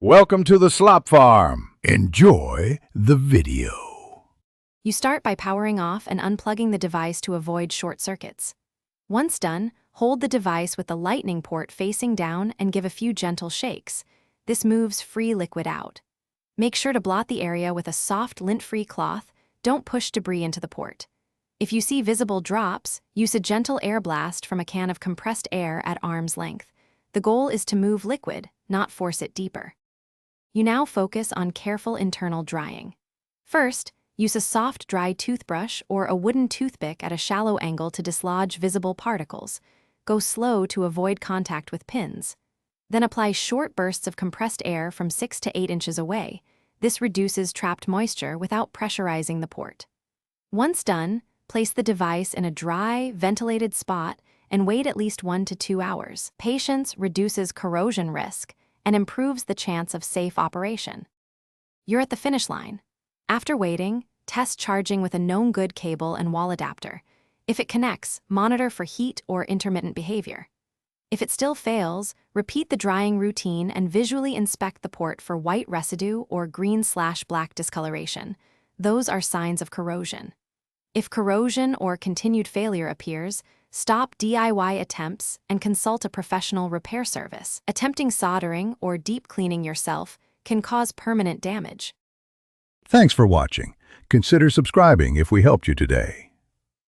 Welcome to the Slop Farm. Enjoy the video. You start by powering off and unplugging the device to avoid short circuits. Once done, hold the device with the lightning port facing down and give a few gentle shakes. This moves free liquid out. Make sure to blot the area with a soft, lint-free cloth. Don't push debris into the port. If you see visible drops, use a gentle air blast from a can of compressed air at arm's length. The goal is to move liquid, not force it deeper. You now focus on careful internal drying. First, use a soft, dry toothbrush or a wooden toothpick at a shallow angle to dislodge visible particles. Go slow to avoid contact with pins. Then apply short bursts of compressed air from 6 to 8 inches away. This reduces trapped moisture without pressurizing the port. Once done, place the device in a dry, ventilated spot and wait at least 1 to 2 hours. Patience reduces corrosion risk and improves the chance of safe operation. You're at the finish line. After waiting, test charging with a known good cable and wall adapter. If it connects, monitor for heat or intermittent behavior. If it still fails, repeat the drying routine and visually inspect the port for white residue or green/black discoloration. Those are signs of corrosion. If corrosion or continued failure appears, stop DIY attempts and consult a professional repair service. Attempting soldering or deep cleaning yourself can cause permanent damage. Thanks for watching. Consider subscribing if we helped you today.